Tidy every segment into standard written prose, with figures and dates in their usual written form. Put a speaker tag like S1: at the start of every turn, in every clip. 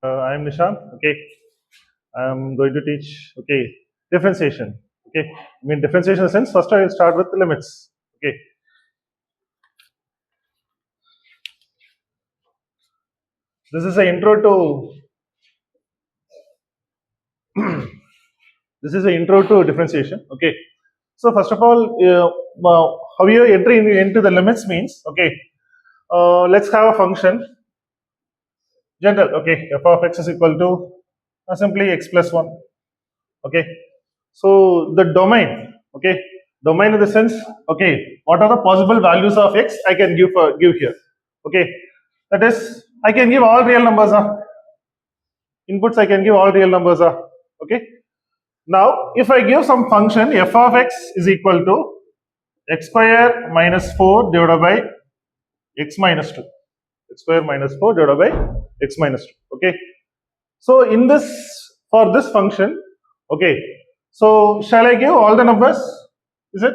S1: I am Nishant. Okay, I am going to teach. Okay, differentiation. Okay, I mean differentiation in the sense. First, I will start with the limits. Okay, this is an intro to. This is an intro to differentiation. Okay, so first of all, how you enter into the limits means. Okay, let's have a function. General. Okay, f of x is equal to simply x plus one. Okay, so the domain. Okay, domain in the sense. Okay, what are the possible values of x I can give here? Okay, that is I can give all real numbers. Inputs I can give all real numbers. Okay, now if I give some function f of x is equal to x square minus 4 divided by x minus 2. X square minus 4 divided by x minus 2. Okay, so in this, for this function, okay, so shall I give all the numbers? Is it?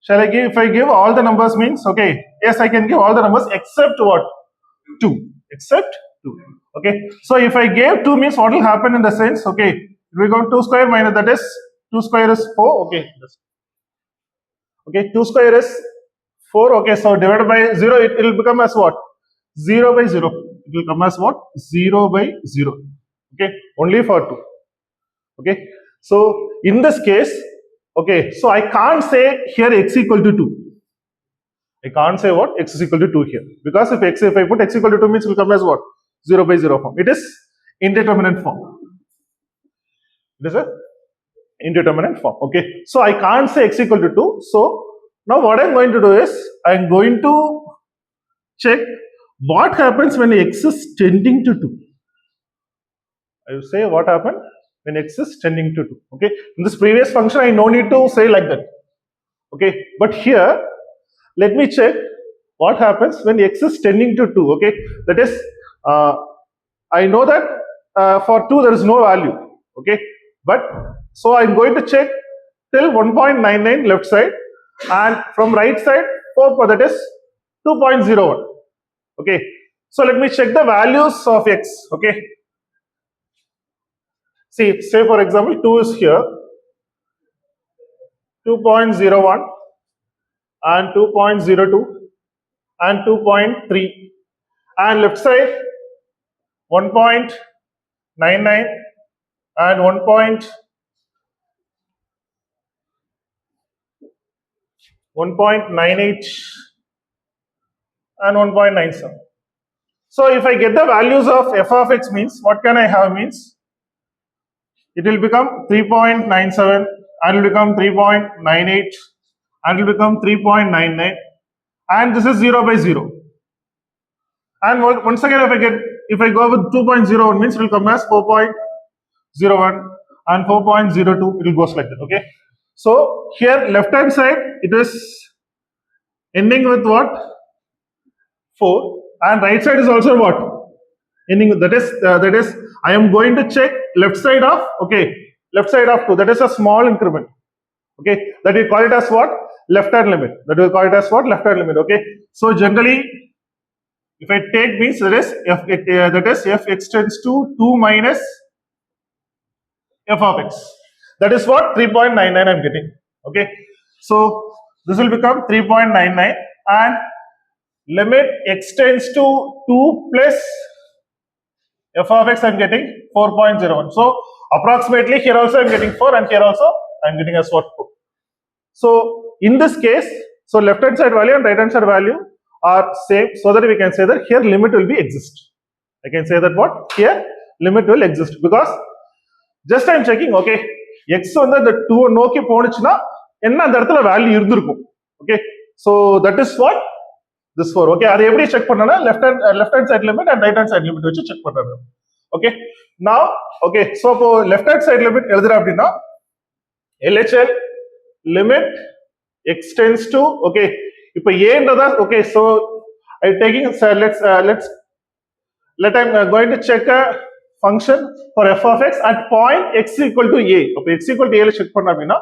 S1: Shall I give, if I give all the numbers means, okay, yes, I can give all the numbers except what? 2. Except 2. Okay, so if I gave 2 means what will happen in the sense, okay, we go 2 square minus, that is 2 square is 4. Okay, okay, 2 square is 4. Okay, so divided by 0, it will become as what? 0 by 0. It will come as what? 0 by 0. Okay, only for 2. Okay, so in this case, okay, so I can't say here x equal to 2. I can't say what? X is equal to 2 here. Because if I put x equal to 2 means it will come as what? 0 by 0 form. It is indeterminate form. It is a indeterminate form. Okay, so I can't say x equal to 2. So now what I'm going to do is I'm going to check what happens when x is tending to 2. I will say what happened when x is tending to 2. Okay, in this previous function I no need to say like that. Okay, but here let me check what happens when x is tending to 2. Okay, that is I know that for 2 there is no value. Okay, but so I'm going to check till 1.99 left side, and from right side 4, that is 2.01. Okay, so let me check the values of x. Okay, see, say for example 2 is here, 2.01 and 2.02 and 2.3, and left side 1.99 and 1.98 and 1.97. So if I get the values of f of x means what can I have means it will become 3.97 and it will become 3.98 and it will become 3.99, and this is 0 by 0. And once again if I go with 2.01 means it will come as 4.01 and 4.02, it will goes like that. Okay, so here left hand side it is ending with what? 4, and right side is also what? Ending with, that is I am going to check left side of, okay, left side of 2, that is a small increment. Okay, that we call it as what? Left hand limit. That we call it as what? Left hand limit. Okay, so generally if I take means that is f x tends to 2 minus f of x. That is what? 3.99 I'm getting. Okay, so this will become 3.99 and limit x tends to 2 plus f of x I'm getting 4.01. So approximately here also I'm getting 4 and here also I'm getting as what? 4. So in this case, so left hand side value and right hand side value are same, so that we can say that here limit will be exist. I can say that what? Here limit will exist because just I am checking, okay, x வந்து the 2 நோக்கி போனுச்சுனா என்ன அந்த இடத்துல value இருந்திருக்கும். Okay, so that is what this 4. Okay, அதை எப்படி check பண்ணனா left hand side limit and right hand side limit வச்சு செக் பண்றது. Okay, now okay, so இப்போ left hand side limit எழுதுற அப்படினா LHL limit x tends to, okay, இப்போ a ன்றதா, okay, so I taking let I'm going to check a function for f of x at point x equal to a. அப்ப x equal to a ல check பண்ண அப்படினா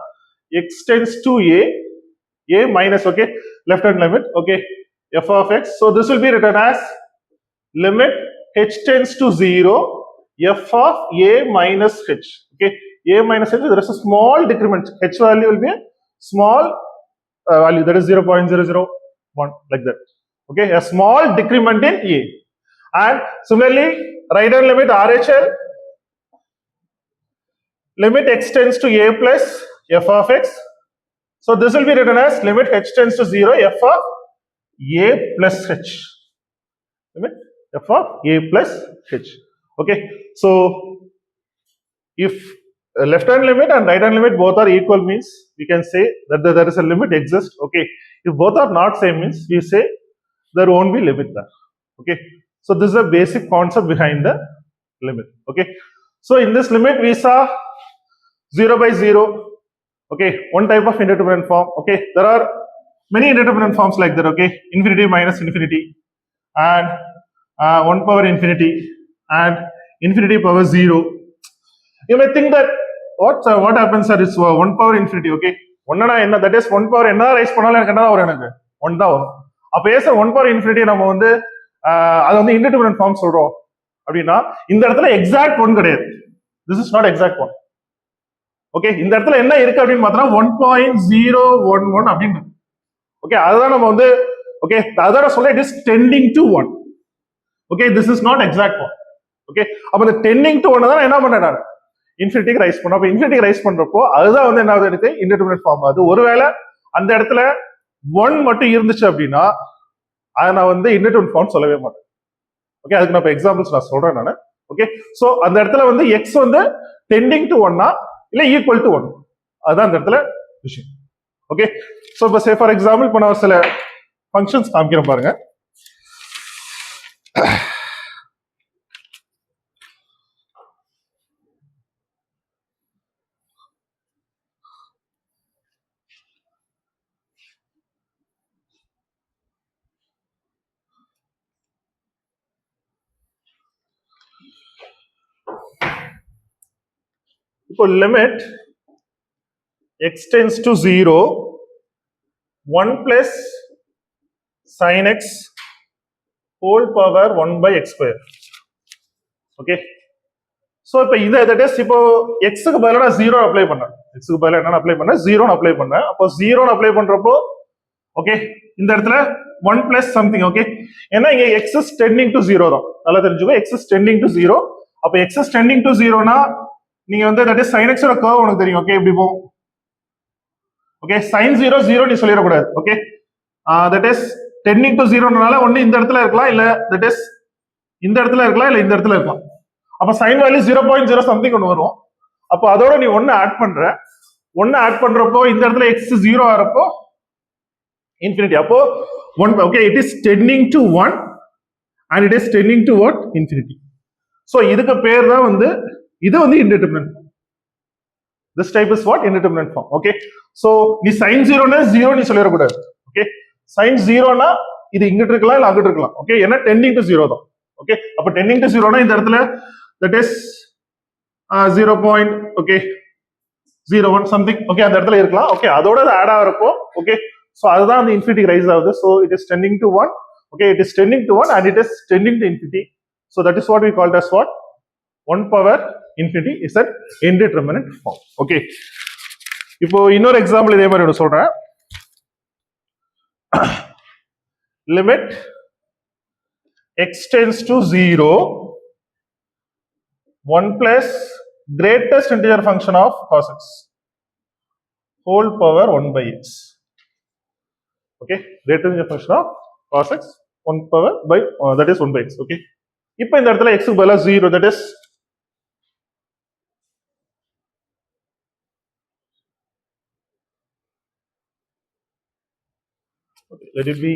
S1: x tends to a minus, okay, left hand limit, okay, f of x. So this will be written as limit h tends to 0, f of a minus h. Okay, a minus h, there is a small decrement. H value will be a small value, that is 0.001, like that. Okay, a small decrement in a. And similarly, right hand limit RHL, limit x tends to a plus f of x. So this will be written as limit h tends to 0, f of a plus h. Limit f of a plus h. Okay, so if left hand limit and right hand limit both are equal means we can say that there is a limit exists. Okay, if both are not same means we say there won't be limit there. Okay, so this is a basic concept behind the limit. Okay, so in this limit we saw 0 by 0. Okay, one type of indeterminate form. Okay, there are many indeterminate forms like that. Okay, infinity minus infinity, and 1 power infinity, and infinity power 0. You may think that what happens sir, is 1 power infinity. Okay, that is 1 power என்ன rice பண்ணாலும் எனக்கு என்ன வரும், எனக்கு 1 தான் வரும். அப்ப ஏன் சார் 1 power infinity நம்ம வந்து அது வந்து இன்டிடெர்மினன்ட் ஃபார்ம் சொல்றோம் அப்படின்னா இந்த இடத்துல எக்ஸாக்ட் 1 கிடையாது. This is not exact 1. Okay, இந்த இடத்துல என்ன இருக்கு அப்படின்னு பார்த்தா 1.011 அப்படின்னு. ஓகே, அதுதான் நம்ம வந்து ஓகே அதோட சொல்ல it is tending to 1. Okay, this is not exact 1. Okay, அப்ப இந்த டெண்டிங் டு 1 தான் என்ன பண்ணேன் நான் இன்ஃபினிட்டிக்கு ரைஸ் பண்ணோம். அப்ப இன்ஃபினிட்டிக்கு ரைஸ் பண்றப்போ அதுதான் வந்து என்ன ஆகுது, எனக்கு இன்டிடெர்மினன்ட் ஃபார்ம் ஆகுது. ஒருவேளை அந்த இடத்துல 1 மட்டும் இருந்துச்சு அப்படின்னா அதை நான் வந்து இன்டிடெர்மினன்ட் ஃபார்ம் சொல்லவே மாட்டேன். ஓகே, அதுக்கு நான் எக்ஸாம்பிள்ஸ் நான் சொல்றேன் நான். ஓகே, சோ அந்த இடத்துல வந்து எக்ஸ் வந்து டெண்டிங் டு 1 இல்ல ஈக்குவல் டு 1, அதுதான் அந்த இடத்துல விஷயம். ஓகே, சோ இப்போ சே ஃபார் எக்ஸாம்பிள் இப்போ நான் சில ஃபங்க்ஷன்ஸ் காமிக்கிறேன் பாருங்க. இப்போ limit x tends to 0, 1 plus sin x whole power 1 by x square. Okay, so இப்போ தட் இஸ் இப்போ எக்ஸுக்கு பதிலாக நான் 0 அப்ளை பண்ணேன். எக்ஸுக்கு பதிலாக என்ன அப்ளை பண்ணேன், 0 அப்ளை பண்ணேன். அப்போ 0 அப்ளை பண்றப்போ ஓகே இந்த இடத்துல 1 plus something. ஓகே, ஏன்னா இங்க x is tending to 0 தான், நல்லா தெரிஞ்சுக்கோ. x is tending to 0. அப்போ x is tending to 0னா நீங்க வந்து தட் இஸ் sin x ஓட கர்வ் உனக்கு தெரியும். ஓகே, இப்படி போகும். ஓகே, sin 0 0 நீ சொல்லிட கூடாது. Okay, that is tending to 0னால ஒண்ணு இந்த இடத்துல இருக்கலாம், இல்ல தட் இஸ் இந்த இடத்துல இருக்கலாம், இல்ல இந்த இடத்துல இருக்கலாம். அப்ப sin வேல்யூ 0.0 சம்திங் ஒன்று வரும். அப்போ அதோட நீ ஒன்னு ஆட் பண்றப்போ இந்த இடத்துல x 0 ஆறப்போ இன்ஃபினிட்டி. அப்போ 1. Okay, it is tending to 1 and it is tending to what, infinity. So இதுக்கு பேர் தான் வந்து இது வந்து indeterminate form. This type is what, indeterminate form. Okay, so நீ sin 0 னா 0 நீ சொல்லிட கூடாது. ஓகே, sin 0 னா இது இங்கிட்டு இருக்கலாம் இல்ல அங்கிட்டு இருக்கலாம். ஓகே, ஏன்னா tending to 0 தான். ஓகே, அப்ப tending to 0 னா இந்த இடத்துல that is 0. Okay 01 something. Okay, அந்த இடத்துல இருக்கலாம். ஓகே, அதோட ஆட் ஆகிறப்போ ஓகே, சோ அதுதான் அந்த இன்ஃபினிட்டி ரைஸ் ஆகுது. So it is tending to 1. Okay, it is tending to 1 and it is tending to infinity. So that is what we called as what, 1 power infinity is an indeterminate form. Okay, இப்போ இன்னொரு example இதே மாதிரி சொல்றேன். Limit x tends to 0, 1 plus greatest integer function of cos x whole power 1 by x. Okay, greatest integer function of cos x 1 power by that is 1 by x. Okay, இப்போ இந்த இடத்துல x க்கு பதிலா 0, that is okay, let it be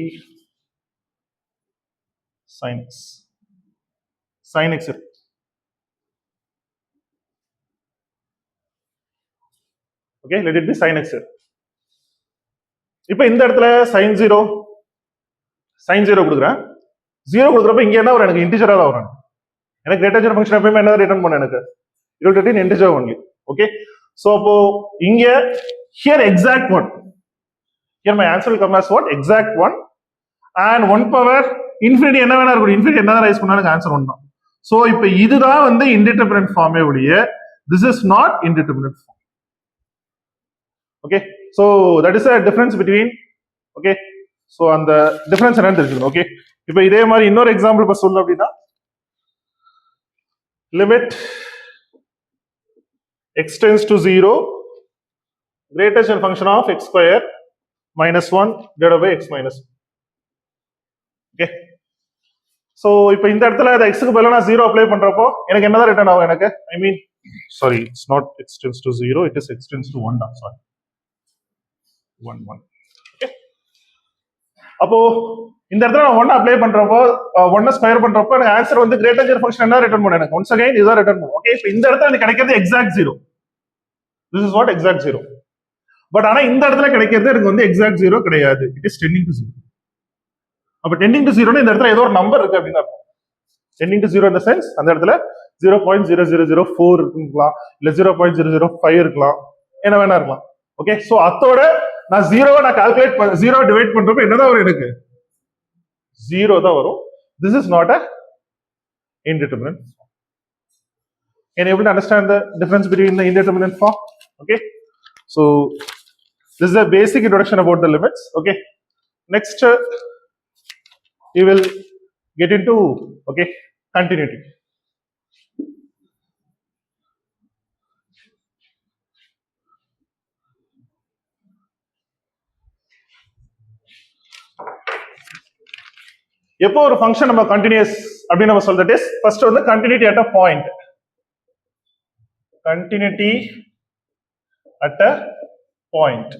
S1: sin x. Sin x. Okay, let it be sin x. இப்போ இந்த இடத்துல sin 0 கொடுக்குறேன். 0 கொடுக்குறப்ப இங்க என்ன வரும், எனக்கு இன்டிஜரா தான் வரும். எனக்கு கிரேட்டர் ஃபங்க்ஷன் எப்பவுமே என்ன ரிட்டர்ன் பண்ண, எனக்கு it will return integer only. Okay, so அப்போ இங்க here exact 1. Here my answer will come as what, exact 1 and 1 power infinity என்ன வேணா இருக்கும். infinity என்ன ரைஸ் பண்ணாலும் ஆன்சர் 1 தான். ஸோ இப்போ இதுதான் வந்து இன்டிட்டர்மினன்ட் ஃபார்மே ஒழிய this is not indeterminate form. Okay, so that is a difference between. Okay, so அந்த டிஃபரன்ஸ் என்னன்னு தெரிஞ்சுக்கணும். ஓகே, இப்போ இதே மாதிரி இன்னொரு எக்ஸாம்பிள் இப்போ சொல்லணும் அப்படின்னா, limit x tends to 0 greatest function of x square minus 1 divided by x minus 1. Okay, so இப்போ இந்த இடத்துல அந்த எக்ஸுக்கு பதிலாக நான் 0 அப்ளை பண்றப்போ எனக்கு என்னதான் ரிட்டர்ன் ஆகும்? எனக்கு sorry, it's not x tends to 0, it is x tends to 1 தான். சாரி, 1 1. ஓகே, அப்போ இந்த இடத்துல நான் 1 அப்ளை பண்றப்போ 1 ஸ்கொயர் பண்றப்போ எனக்கு ஆன்சர் வந்து கிரேட்டர் ஃபங்க்ஷன் என்ன ரிட்டர்ன் பண்ணும்? எனக்கு ஒன்ஸ் அகைன் இதுதான் ரிட்டர்ன் பண்ணும். ஓகே, இப்போ இந்த இடத்துல எனக்கு கிடைக்கிறது exact 0. This is what exact 0. But ஆனா இந்த இடத்துல கிடைக்கிறது எனக்கு வந்து எக்ஸாக்ட் 0 கிடையாது. It is tending to 0. அப்ப டெண்டிங் டு 0 இந்த இடத்துல ஏதோ ஒரு நம்பர் இருக்கு அப்படின்னு அர்த்தம். டெண்டிங் டு 0 இந்த சென்ஸ் அந்த இடத்துல 0.0004 இருக்கலாம், இல்ல 0.005 இருக்கலாம், என்ன வேணா இருக்கலாம். ஓகே, சோ அதோட நான் 0 நான் கால்குலேட் 0 டிவைட் பண்றப்ப என்னதான் வரும்? எனக்கு 0 தான் வரும். This is not a indeterminate form. Can you able to understand the difference between the indeterminate form? Okay, so this is a basic introduction about the limits. Okay, next we will get into continuity. எப்போ ஒரு function நம்ம continuous அப்படின்னு நம்ம சொல்றது is first வந்து continuity at a point. Continuity at a point.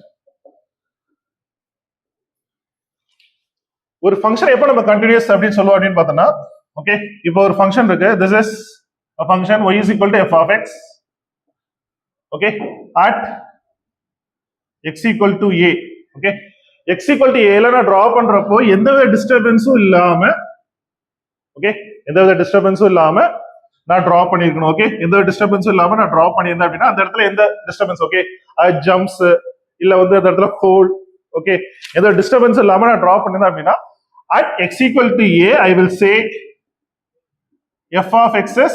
S1: ஒரு function எப்போ நம்ம கண்டினியூஸ் அப்படின்னு சொல்லுவோம் அப்படின்னு பார்த்தோம்னா, ஓகே, இப்போ ஒரு ஃபங்க்ஷன் இருக்கு. This is a function y is equal to f of x. Okay, at x equal to a. Okay, x equal to a ல நான் டிரா பண்றப்போ எந்தவித டிஸ்டர்பன்ஸும் இல்லாம, ஓகே, எந்தவித டிஸ்டர்பன்ஸும் இல்லாம நான் டிரா பண்ணிருக்கணும். ஓகே, எந்த டிஸ்டர்பன்ஸும் இல்லாம நான் டிரா பண்ணியிருந்தேன் அப்படின்னா அந்த இடத்துல எந்த டிஸ்டர்பன்ஸ், ஓகே, ஜம்ப்ஸ் இல்ல வந்து அந்த இடத்துல ஹோல், ஓகே, எந்த டிஸ்டர்பன்ஸ் இல்லாம நான் டிரா பண்ணிருந்தேன் அப்படின்னா at x equal to a I will say f of x is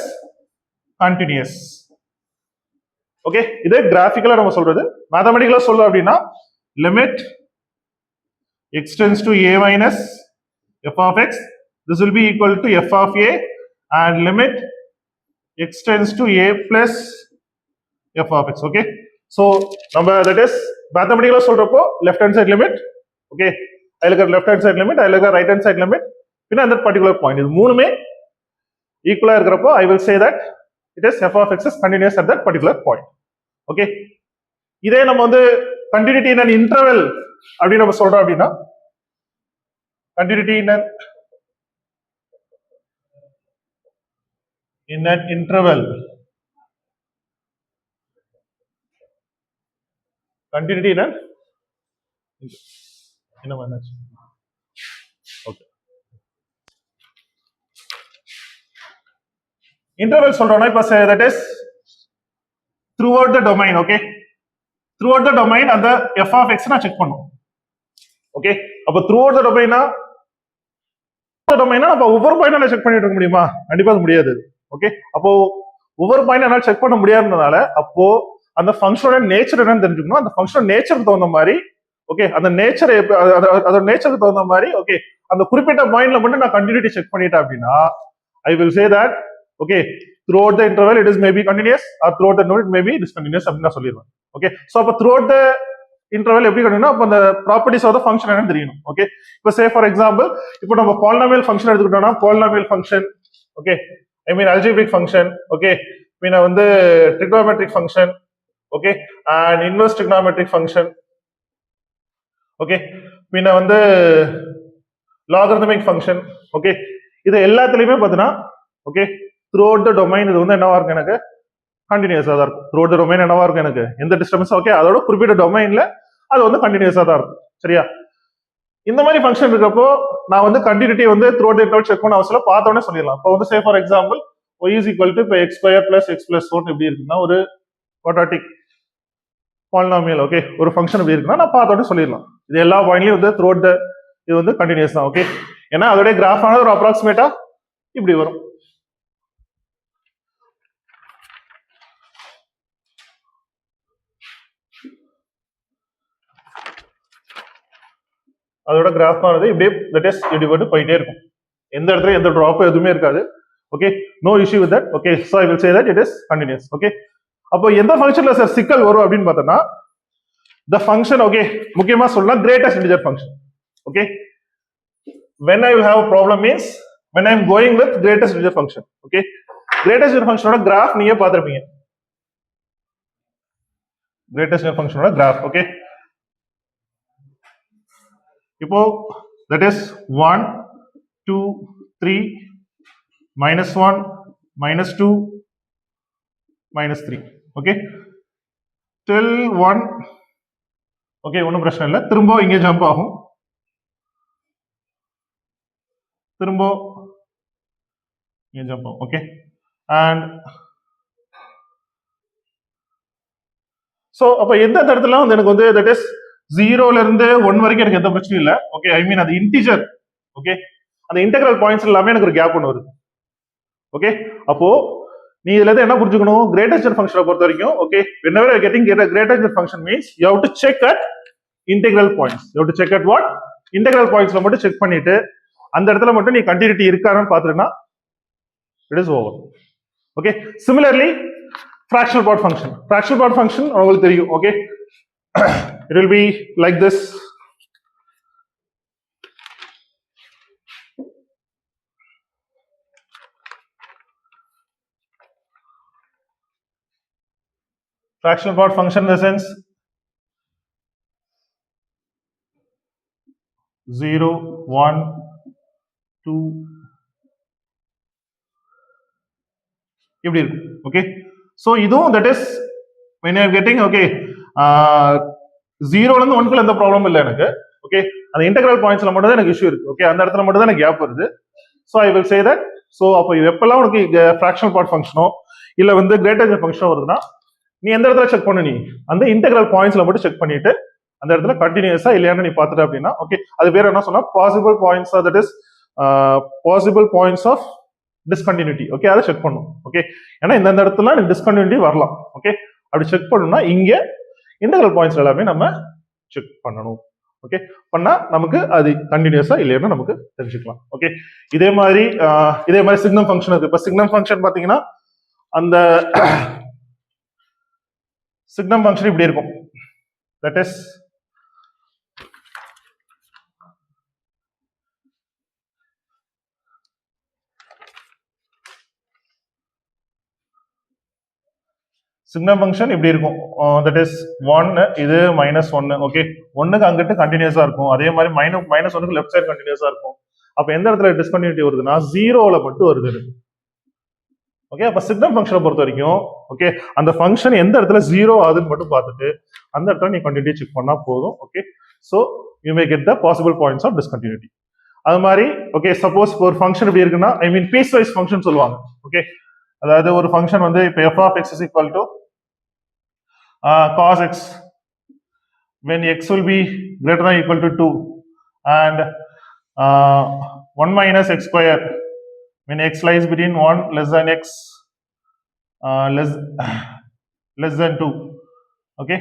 S1: continuous. Okay, இது கிராஃபிக்கலா நம்ம சொல்றது. மேத்தமெட்டிக்கலா சொல்றோம் அப்படின்னா limit x tends to a minus f of x, this will be equal to f of a, and limit x tends to a plus f of x. Okay, so நம்ம that is mathematical சொல்றப்போ left hand side limit, okay, I look at left hand side limit, I look at right hand side limit, பின்ன அந்த particular point இது மூணுமே ஈக்குவலா இருக்கிறப்போ I will say that it is f of x is continuous at that particular point. Okay, இதே நம்ம வந்து continuity in an interval அப்படி நம்ம சொல்றோம் அப்படின்னா continuity in an interval, continuity in an okay, interval சொல்றோம்னா இப்ப that is throughout the domain. Okay, throughout the domain அந்த f of x நான் செக் பண்ணும். ஓகே, அப்ப throughout the domain நம்ம ஒவ்வொரு பாயிண்ட் நான் செக் பண்ணிட்டு இருக்க முடியுமா? கண்டிப்பா அது முடியாது. ஓகே, அப்போ ஒவ்வொரு பாயிண்ட் என்னால செக் பண்ண முடியாததுனால அப்போ அந்த ஃபங்க்ஷனோட நேச்சர் என்னன்னு தெரிஞ்சுக்கணும். அந்த ஃபங்க்ஷனோட நேச்சருக்கு தகுந்த மாதிரி, ஓகே, அந்த நேச்சர் அதோட நேச்சருக்கு தகுந்த மாதிரி, ஓகே, அந்த குறிப்பிட்ட பாயிண்ட்ல மட்டும் நான் கண்டினியூட்டி செக் பண்ணிட்டேன் அப்படின்னா ஐ will say that okay throughout the interval it is maybe continuous or throughout the node it may be discontinuous அப்படின்னு நான் சொல்லிடுவேன். ஓகே, சோ அப்ப throughout the interval எப்படி கண்டுனா அப்ப அந்த ப்ராப்பர்ட்டிஸ் ஆஃப் தி ஃபங்க்ஷன் என்னன்னு தெரியணும். ஓகே, இப்போ சே ஃபார் எக்ஸாம்பிள் இப்போ நம்ம பாலினாமியல் ஃபங்க்ஷன் எடுத்துக்கிட்டோம்னா polynomial function, okay, I mean algebraic function, okay, பின்ன வந்து trigonometric function, okay, and inverse trigonometric function, okay, பின்ன வந்து லாகரிதமிக் ஃபங்க்ஷன், ஓகே, இது எல்லாத்துலயுமே பார்த்தீங்கன்னா ஓகே throughout the domain இது வந்து என்னவா இருக்கும்? எனக்கு கண்டினியூஸா தான் இருக்கும். throughout the domain என்னவா இருக்கும்? எனக்கு எந்த டிஸ்டர்பன்ஸ், ஓகே, அதோட குறிப்பிட்ட டொமைன்ல அது வந்து கண்டினியூஸா தான் இருக்கும். சரியா? இந்த மாதிரி ஃபங்க்ஷன் இருக்கப்போ நான் வந்து கண்டினியூட்டி வந்து throughout the interval செக் பண்ண அவசியம் பார்த்த உடனே சொல்லிடலாம். இப்போ வந்து say for example y is equal to இப்போ x square plus x plus 1 எப்படி இருக்குன்னா ஒரு குவாட்ராட்டிக் பாலினாமியல், ஓகே, ஒரு ஃபங்க்ஷன் எப்படி இருக்குன்னா நான் பார்த்த உடனே சொல்லிடலாம். இது எல்லா பாயிண்ட்லயும் வந்து throughout the இது வந்து கண்டினியூஸ் தான். ஓகே, ஏன்னா அதோட கிராஃப் ஆனது ஒரு அப்ராக்சிமேட்டா இப்படி வரும். அதோட கிராஃப் ஆனது இப்படியே தட் இஸ் இப்படி போட்டு போயிட்டே இருக்கும். எந்த இடத்துல எந்த ட்ராப் எதுவுமே இருக்காது. Okay, no issue with that. Okay, so I will say that it is continuous. Okay, அப்போ எந்த ஃபங்க்ஷன்ல சார் சிக்கல் வரும் அப்படின்னு பார்த்தோம்னா the function, okay, முக்கியமா சொல்லலாம் greatest integer function. Okay, when I will have a problem means when I am going with greatest integer function. Okay, greatest integer function ஓட graph நீங்க பார்த்திருப்பீங்க. greatest integer function ஓட graph. Okay, இப்போ that is 1 2 3 -1 -2 -3. Okay, till 1. Okay, ஒன்றும் பிரச்சனை இல்லை. திரும்ப இங்கே ஜம்ப் ஆகும், திரும்ப இங்கே ஜம்ப் ஆகும். ஓகே, அண்ட் ஸோ அப்போ எந்த இடத்துல வந்து எனக்கு வந்து தட் இஸ் 0ல இருந்து 1 வரைக்கும் எனக்கு எந்த பிரச்சனையும் இல்லை. ஓகே, ஐ மீன் அது இன்டிஜர். ஓகே, அந்த இன்டெகிரல் பாயிண்ட்ஸ் எல்லாமே எனக்கு ஒரு கேப் ஒன்று வருது. ஓகே, அப்போ நீ இதுல இருந்து என்ன புரிஞ்சுக்கணும், கிரேட்டஸ்ட் ஃபங்க்ஷனை பொறுத்த வரைக்கும். Okay, whenever you are getting greatest function means you have to check at integral points. You have to check at what? Integral pointsல மட்டும் செக் பண்ணிட்டு அந்த இடத்துல மட்டும் நீ கண்டினியூட்டி இருக்கான்னு பார்த்துட்டா it is over. Okay, similarly fractional part function. Fractional part function உங்களுக்கு தெரியும். Okay, it will be like this. Fractional part function in the sense 0 1 2 இப்படி இருக்கு. ஓகே, ஸோ இதுவும் that is when I am getting okay 0ல இருந்து 1க்குள்ள எந்த problem இல்லை எனக்கு. Okay, அந்த இன்டெகிரல் பாயிண்ட்ஸ்ல மட்டும் தான் எனக்கு இஷ்யூ இருக்கு. ஓகே, அந்த இடத்துல மட்டும் தான் எனக்கு கேப் வருது. So I will say that. So அப்போ எப்பெல்லாம் உனக்கு ஃபிராக்ஷனல் பார்ட் ஃபங்க்ஷனோ இல்லை வந்து கிரேட்டர் ஃபங்க்ஷனோ வருதுன்னா நீ எந்த இடத்துல செக் பண்ணு, நீ அந்த இன்டெகிரல் பாயிண்ட்ஸ்ல மட்டும் செக் பண்ணிட்டு அந்த இடத்துல கண்டினியூஸா இல்லையான்னு நீ பார்த்துட்ட அப்படின்னா ஓகே, அது பேர் என்ன சொன்னா possible points, that is possible points of discontinuity. Okay, அதை செக் பண்ணும். ஓகே, ஏன்னா இந்த இடத்துல எனக்கு டிஸ்கண்டினியூட்டி வரலாம். ஓகே, அப்படி செக் பண்ணணும்னா இங்க இன்டெகிரல் பாயிண்ட்ஸ் எல்லாமே நம்ம செக் பண்ணணும். ஓகே, பண்ணா நமக்கு அது கண்டினியூஸா இல்லையான்னு நமக்கு தெரிஞ்சுக்கலாம். ஓகே, இதே மாதிரி சிக்னம் ஃபங்க்ஷன் இருக்கு. இப்ப சிக்னம் ஃபங்க்ஷன் பாத்தீங்கன்னா அந்த சிக்னம் ஃபங்க்ஷன் இப்படி இருக்கும். தட் இஸ் சிக்னம் ஃபங்க்ஷன் இப்படி இருக்கும். தட் இஸ் 1 இது -1. ஓகே, 1க்கு அங்கிட்டு கண்டினியூஸா இருக்கும். அதே மாதிரி -1க்கு லெஃப்ட் சைடு கண்டினியூஸா இருக்கும். அப்ப எந்த இடத்துல டிஸ்கண்டினியூட்டி வருதுன்னா 0ல மட்டும் வருது. ஓகே, அப்ப சிக்னம் ஃபங்க்ஷனை பொறுத்த வரைக்கும் ஓகே, அந்த ஃபங்க்ஷன் எந்த இடத்துல 0 ஆகுதுன்னு மட்டும் பார்த்துட்டு அந்த இடத்துல நீ கண்டினியூட்டி செக் பண்ணா போதும். Okay, so you may get the possible points of discontinuity. அது மாதிரி ஓகே, சப்போஸ் ஒரு ஃபங்க்ஷன் இப்படி இருக்குன்னா I mean piecewise function சொல்லுவாங்க. ஓகே, அதாவது ஒரு ஃபங்க்ஷன் வந்து இப்போ f of x is equal to cos x when x will be greater than or equal to 2 and 1 minus x square when x lies between 1 less than x less than 2. Okay,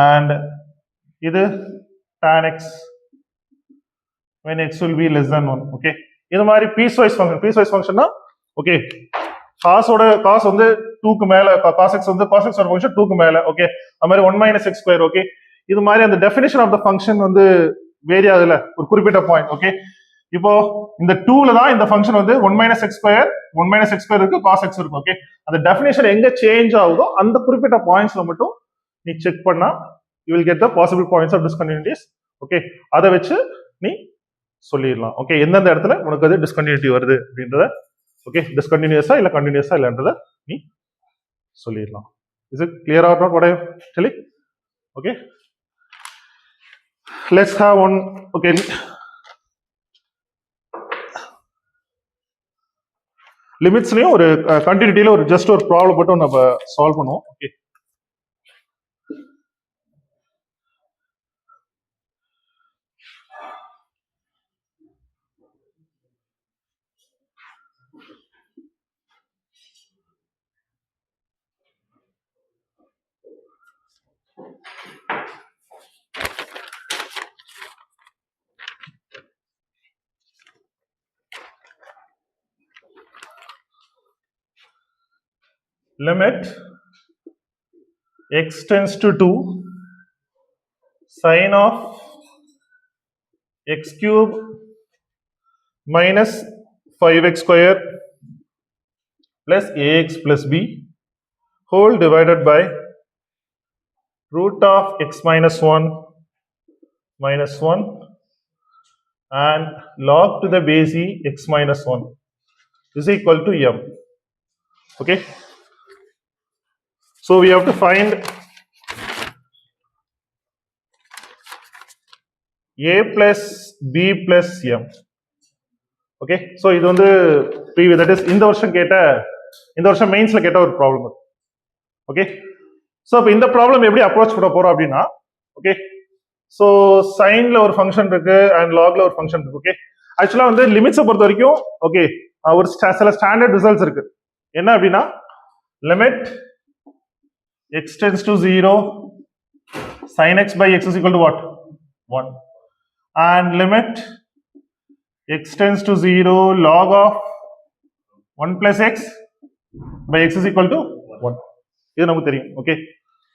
S1: and இது tan x when x will be less than 1. Okay, இது மாதிரி piece wise ஃபங்க்ஷன்னா okay, cos வந்து 2க்கு மேல, cos x வந்து cos x ஒரு function 2க்கு மேல. ஓகே, அது மாதிரி 1 minus x square. ஓகே, இது மாதிரி அந்த டெஃபினிஷன் ஆஃப் த ஃபங்க்ஷன் வந்து வேரி ஆகுதுல ஒரு குறிப்பிட்ட பாயிண்ட். ஓகே, இப்போ இந்த 2ல தான் இந்த ஃபங்க்ஷன் வந்து 1 minus x square இருக்கு, cos x இருக்கு. ஓகே, அந்த டெஃபினிஷன் எங்க சேஞ்ச் ஆகுதோ அந்த குறிப்பிட்ட பாயிண்ட்ஸ்ல மட்டும் நீ செக் பண்ணா you will get the possible points of discontinuities. Okay, அதை வச்சு நீ சொல்லிடலாம். ஓகே, எந்தெந்த இடத்துல உனக்கு அது டிஸ்கண்டினியூட்டி வருது அப்படின்றத ஓகே, டிஸ்கண்டினியூஸா இல்ல கண்டினியூஸா இல்லன்றத நீ சொல்லிடலாம். Is it clear or not what I am telling? Okay, let's have one. Okay, லிமிட்ஸ்லயும் ஒரு கண்டினியூட்டில ஒரு ஜஸ்ட் ஒரு ப்ராப்ளம் மட்டும் நம்ம சால்வ் பண்ணுவோம். Okay, limit x tends to 2 sine of x cube minus 5x square plus ax plus b whole divided by root of x minus 1 minus 1 and log to the base e x minus 1 is equal to m. Okay, so we have to find a plus b plus m. Okay, so இது வந்து previous, that is இந்த வருஷம் மெயின்ஸ்ல கேட்ட ஒரு problem. Okay, so இப்போ இந்த problem எப்படி approach பண்ண போறோம் அப்படின்னா, ஓகே, ஸோ சைன்ல ஒரு ஃபங்க்ஷன் இருக்கு அண்ட் லாக்ல ஒரு ஃபங்க்ஷன் இருக்கு. ஓகே, ஆக்சுவலா வந்து லிமிட்ஸை பொறுத்த வரைக்கும் ஓகே ஒரு சில ஸ்டாண்டர்ட் ரிசல்ட்ஸ் இருக்கு. என்ன அப்படின்னா limit x tends to 0 sin x by x is equal to what? 1. And limit x tends to 0 log of 1 plus x by x is equal to 1. இது நமக்கு தெரியும். ஓகே,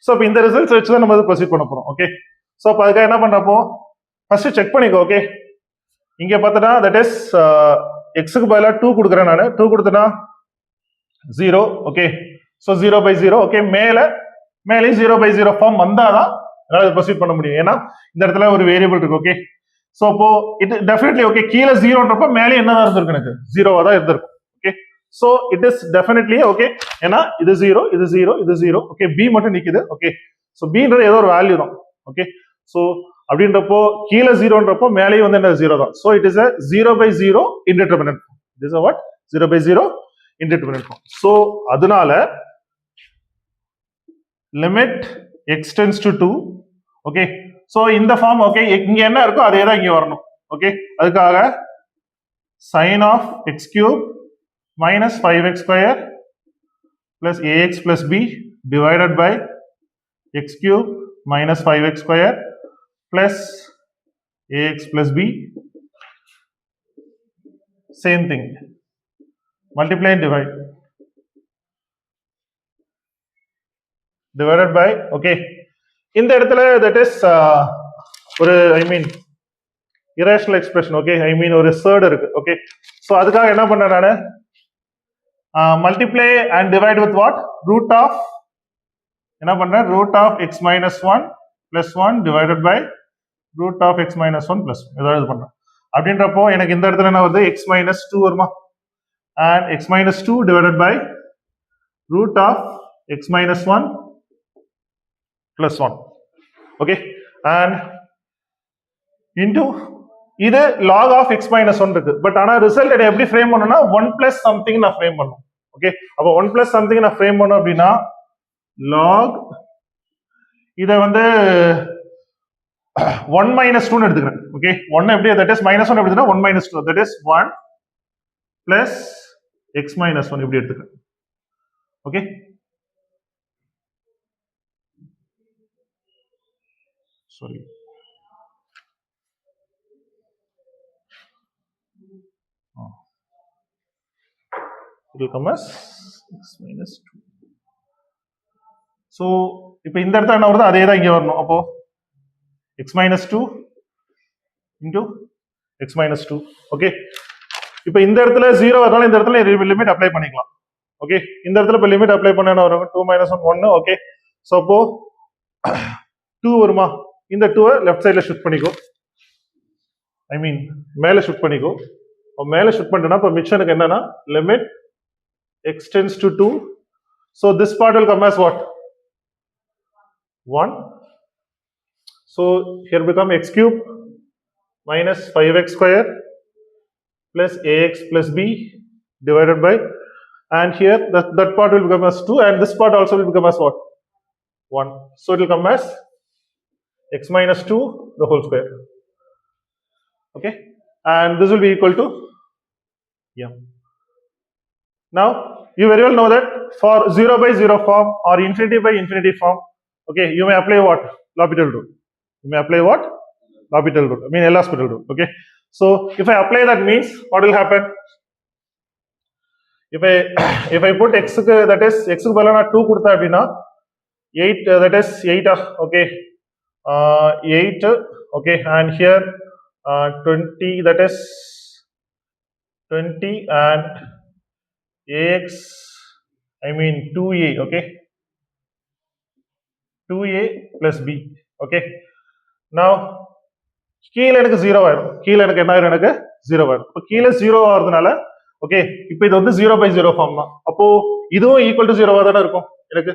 S1: ஸோ இப்போ இந்த ரிசல்ட்ஸ் வச்சு தான் நம்ம ப்ரொசீட் பண்ண போறோம். ஓகே, ஸோ அப்போ அதுக்காக என்ன பண்றப்போ ஃபர்ஸ்ட் செக் பண்ணிக்கோ. ஓகே, இங்க பார்த்தனா தட் இஸ் எக்ஸுக்கு பதிலாக 2 கொடுக்குறேன் நான். 2 கொடுத்தனா 0. Okay, so 0/0. ஓகே, மேலே 0/0 ஃபார்ம் வந்தாதான் என்னால் ப்ரொசீட் பண்ண முடியும். ஏன்னா இந்த இடத்துல ஒரு வேரியபிள் இருக்கு. ஓகே, ஸோ அப்போ இட் டெஃபினெட்லி ஓகே கீழே 0ன்றப்ப மேலே என்னதான் இருந்திருக்கு, எனக்கு 0வா தான் இருந்திருக்கும். Okay, so it is definitely okay, ஏன்னா இது 0 இது 0 இது 0. ஓகே, பி மட்டும் நிக்குது. ஓகே, ஸோ பின்றது ஏதோ ஒரு வேல்யூ தான். ஓகே, ஸோ அப்படின்றப்போ கீழே 0ன்றப்போ மேலேயும் வந்து என்ன 0 தான். So it is a 0/0 indeterminate form. It is a what? 0/0 indeterminate form. So அதனால limit x tends to 2. Okay, so இந்த ஃபார்ம் ஓகே இங்க என்ன இருக்கோ அதே தான் இங்க வரணும். ஓகே, அதுக்காக sin of x cube minus 5x square plus ax plus b divided by x cube minus 5x square plus ax plus b. Same thing, multiply and divide. Divided by okay இந்த இடத்துல that is ஒரு I mean irrational expression. Okay, I mean ஒரு third இருக்கு. Okay, so அதுக்காக என்ன பண்றேன் நானு multiply and divide with what? root of என்ன பண்றேன் root of x minus 1 plus 1 divided by root of x minus 1 plus 1 ஏதாவது பண்றேன். அப்படின்றப்போ எனக்கு இந்த இடத்துல என்ன வருது? x minus 2 வருமா? and x minus 2 divided by root of x minus 1 plus 1. Okay, and into இது log of x minus 1 இருக்கு. பட் ஆனா ரிசல்ட் என்ன எப்படி ஃப்ரேம் பண்ணனும்னா 1 plus something நான் ஃப்ரேம் பண்ணனும். ஓகே, அப்ப 1 plus something நான் ஃப்ரேம் பண்ணனும் அப்படினா log இத வந்து 1 minus 2 னு எடுத்துக்கிறேன். ஓகே, 1 எப்படி that is minus 1 எடுத்துனா 1 minus 2 that is 1 plus x minus 1 இப்படி எடுத்துக்கிறேன். Okay, sorry, it will come as x minus 2. so இப்போ இந்த இடத்துல என்ன வருது அதே தான் இங்க வரணும். அப்போ x minus 2 into x minus 2. Okay, இப்போ இந்த இடத்துல 0 வரனால இந்த இடத்துல லிமிட் அப்ளை பண்ணிக்கலாம். ஓகே, இந்த இடத்துல இப்போ லிமிட் அப்ளை பண்ணா என்ன வரும்? 2 minus 1 1. ஓகே, சோ அப்போ 2 வருமா? இந்த 2 லெஃப்ட் சைடுல ஷிஃப்ட் பண்ணிக்கோ. ஐ மீன் மேல ஷிஃப்ட் பண்ணிக்கோ. மேல ஷிஃப்ட் பண்ணிட்டா இப்போ மிச்சனுக்கு என்னன்னா limit x tends to 2. so this part will come as what? 1. so here become x cube minus 5x square plus ax plus b divided by, and here that part will become as 2 and this part also will become as what? 1. so it will come as x minus 2 the whole square. Okay, and this will be equal to m. Now you very well know that for 0/0 form or infinity by infinity form, okay, you may apply what? L'Hopital rule. You may apply what? L'Hopital rule. I mean L'Hospital rule. Okay, so if I apply that means what will happen? if I if I put x க்கு that is x க்கு பதிலா நான் 2 கொடுத்தா அப்படின்னா 8 that is 8 okay 8 okay and here 20 that is 20 and ax I mean 2a okay 2a plus b okay now கீழே எனக்கு 0 ஆயிடும் கீழே எனக்கு என்ன ஆயிடும் எனக்கு 0 ஆயிடும் இப்போ கீழே 0 ஆகிறதுனால ஓகே இப்போ இது வந்து 0/0 ஃபார்ம் தான் அப்போ இதுவும் ஈக்குவல் டு 0 தானே இருக்கும் எனக்கு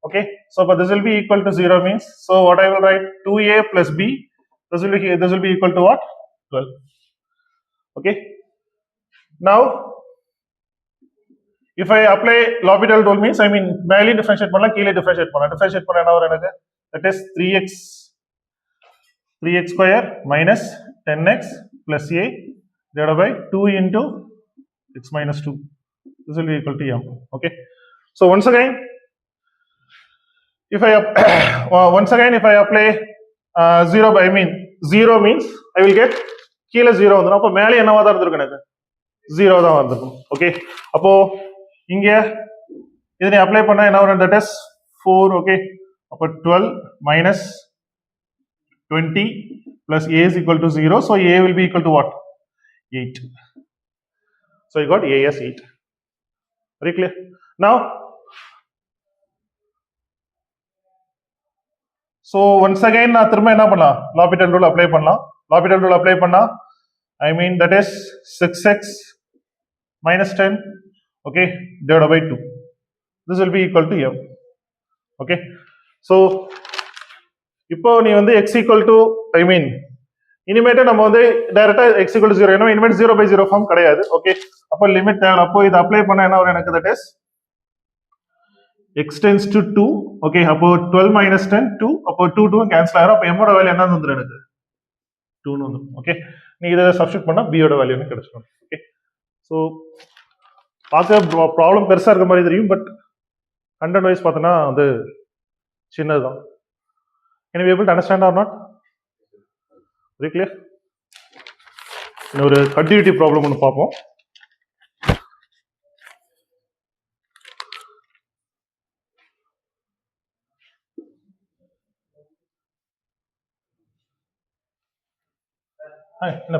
S1: okay so but this will be equal to 0 means so what I will write 2a plus b this will be equal to what 12 okay now if I apply L'Hopital rule means I mean மேலே differentiate பண்ணலாம் கீழே differentiate பண்ண என்ன வரும் எனக்கு that is 3x square minus 10x plus a divided by 2 into x minus 2 this will be equal to m okay so once again if I apply 0 by I mean 0 means I will get கீழே 0 வந்துடும் அப்போ மேலே என்னவா தான் இருந்திருக்கும் எனக்கு 0 தான் வந்திருக்கும் ஓகே அப்போ இங்க இதனை அப்ளை பண்ணா என்ன வரும் that is 4 okay அப்போ 12 minus 20 plus a is equal to 0 so a will be equal to what 8 so you got a as 8 very clear now so once again நான் திரும்ப என்ன பண்ணலாம் L'Hopital rule apply பண்ணலாம் L'Hopital rule apply பண்ணா I mean that is 6x minus 10 okay divided by 2 this will be equal to m okay so இப்போ நீ வந்து x equal to I mean இனிமேட்டு நம்ம வந்து டைரக்டா x equal to 0 ஏன்னா இனிமேட் 0/0 ஃபார்ம் கிடையாது ஓகே அப்போ லிமிட் தேவை அப்போ இது அப்ளை பண்ண என்ன வரும் எனக்கு that is x tends to 2 okay அப்போ 12 minus 10 2 அப்போ 2 2 கேன்சல் ஆயிரும் அப்போ m ஓட வேல்யூ என்ன வந்துரும் எனக்கு 2 னு வந்துரும் ஓகே நீ இத சப்ஸ்டிட்யூட் பண்ணா b ஓட வேல்யூ எனக்கு கிடைச்சிடும் ஓகே சோ பார்க்க ப்ராப்ளம் பெருசா இருக்க மாதிரி தெரியும் பட் கண்டென்ட் வைஸ் பார்த்தனா அது சின்னதுதான் can you be able to understand or not very clear இன்னொரு கண்டினியூட்டி ப்ராப்ளம் ஒன்னு பார்ப்போம் என்ன